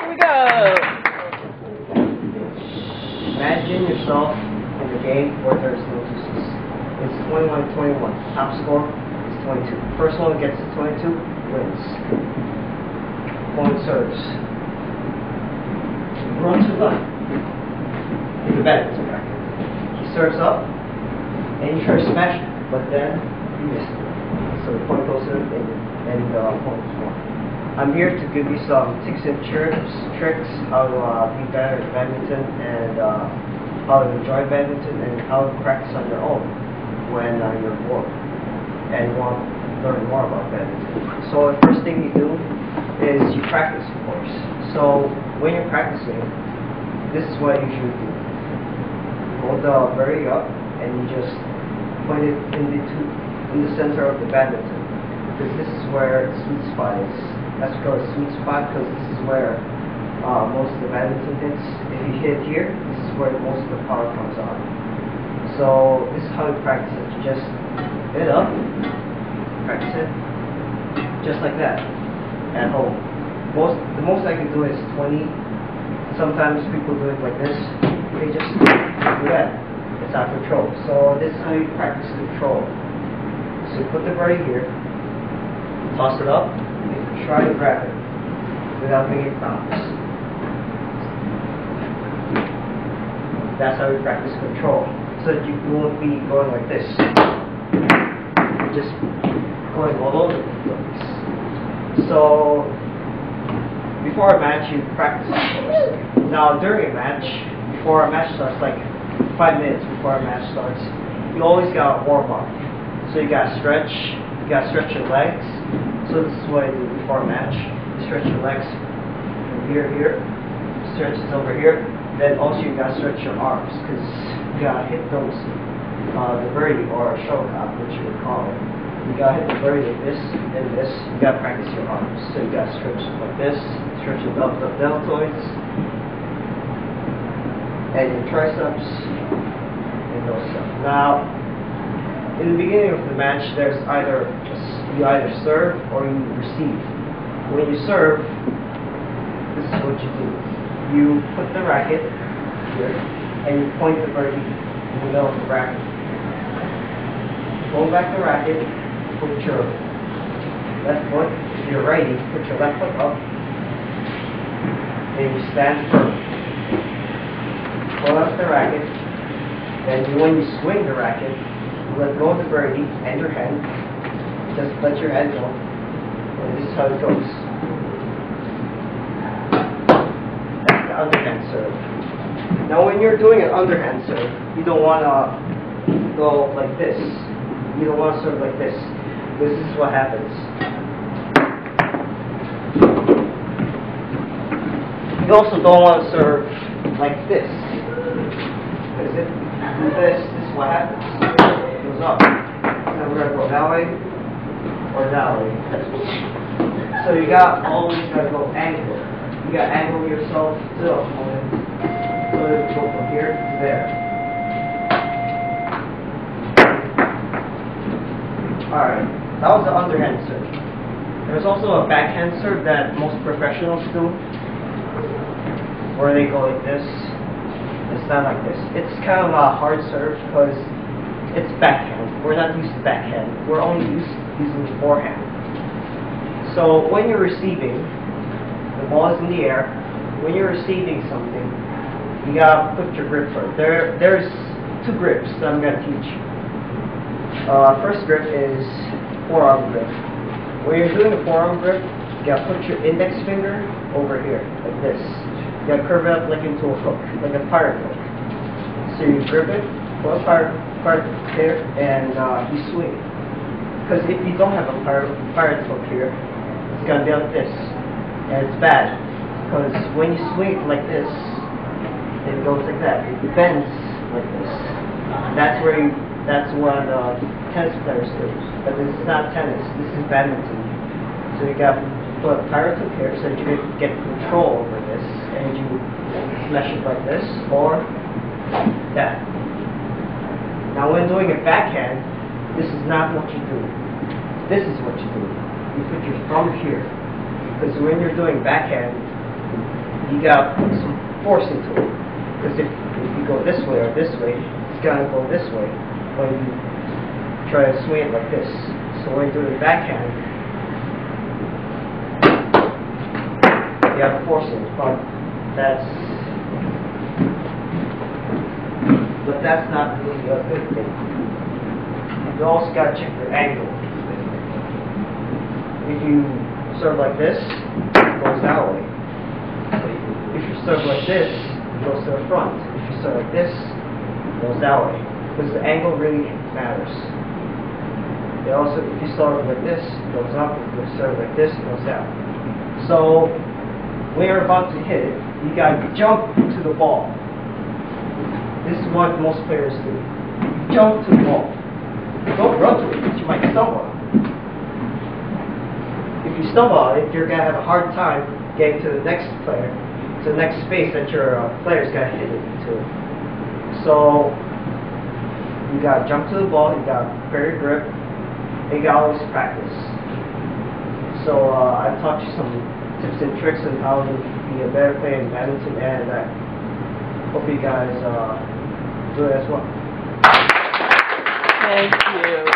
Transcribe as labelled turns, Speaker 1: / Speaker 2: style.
Speaker 1: Here we go.
Speaker 2: Imagine yourself in a game where there's no deuces. It's 21-21. Top score is 22. First one gets to 22 wins. One serves. Run to the left. The badminton racket. He serves up, and you try to smash it, but then you miss it. So the point goes in, and the point is won. I'm here to give you some tips and tricks how to be better at badminton, and how to enjoy badminton, and how to practice on your own when you're bored and want to learn more about badminton. So the first thing you do is you practice, of course. So when you're practicing, this is what you should do. Hold the birdie up, and you just point it in the center of the badminton, because this is where the sweet spot is. That's called a sweet spot, because this is where most of the badminton hits. If you hit here, this is where most of the power comes on. So this is how you practice it. You just hit it up, practice it, just like that, at home. The most I can do is 20. Sometimes people do it like this. They just do that. It's out of control. So this is how you practice control. So you put the birdie here, toss it up, and try to grab it without making bounce. That's how you practice control. So that you won't be going like this. You're just going all over the place. So before a match, you practice first. Now during a match, before a match starts, like 5 minutes before a match starts, you always gotta warm up. So you gotta stretch your legs. So this is what I do before a match. You stretch your legs from here, stretch it over here. Then also you gotta stretch your arms, because you gotta hit those, the birdie or shuttlecock, which you would call it. You gotta hit the birdie like this and this. You gotta practice your arms. So you gotta stretch like this, stretch it up the deltoids, and your triceps, and those stuff. Now, in the beginning of the match, you either serve or you receive. When you serve, this is what you do. You put the racket here, and you point the birdie in the middle of the racket. Pull back the racket, put your left foot, if you're righty, put your left foot up, and you stand firm. Pull out the racket, and when you swing the racket, let go of the birdie and your hand. Just let your head go. And this is how it goes. That's the underhand serve. Now when you're doing an underhand serve, you don't want to go like this. You don't want to serve like this. This is what happens. You also don't want to serve like this. Because if you do this is what happens. It goes up. Now we're going to go that way or that way. So you always got to go angle. You got to angle yourself to the opponent. So you go from here to there. Alright, that was the underhand serve. There's also a backhand serve that most professionals do, where they go like this. It's not like this. It's kind of a hard serve because it's backhand. We're not used to backhand. We're only used to using forehand. So when you're receiving, the ball is in the air. When you're receiving something, you gotta put your grip first. There's 2 grips that I'm gonna teach you. First grip is forearm grip. When you're doing a forearm grip, you gotta put your index finger over here, like this. You gotta curve it up like into a hook, like a pirate hook. So you grip it, put a pirate there, and you swing. Because if you don't have a pirate hook here, it's gonna be like this, and it's bad. Because when you swing it like this, it goes like that. It bends like this. That's what tennis players do. But this is not tennis. This is badminton. So you got to put a pirate hook here so that you can get control over this, and you smash it like this or that. Now, when doing a backhand, this is not what you do. This is what you do. You put your thumb here, because when you're doing backhand, you got to put some force into it. Because if you go this way or this way, it's going to go this way when you try to swing it like this. So when you do the backhand, you have to force it, but that's not really a good thing. You also got to check your angle. If you serve like this, it goes that way. If you serve like this, it goes to the front. If you serve like this, it goes that way. Because the angle really matters. It also, if you serve like this, it goes up. If you serve like this, it goes down. So when you're about to hit it, you got to jump to the ball. This is what most players do. Jump to the ball. Don't run to it because you might stumble. If you stumble on it, you're going to have a hard time getting to the next player, to the next space that your player's going to hit it into. So you got to jump to the ball, you got to prepare your grip, and you got to always practice. So I've taught you some tips and tricks on how to be a better player in badminton, and I hope you guys do it as well.
Speaker 1: Thank you.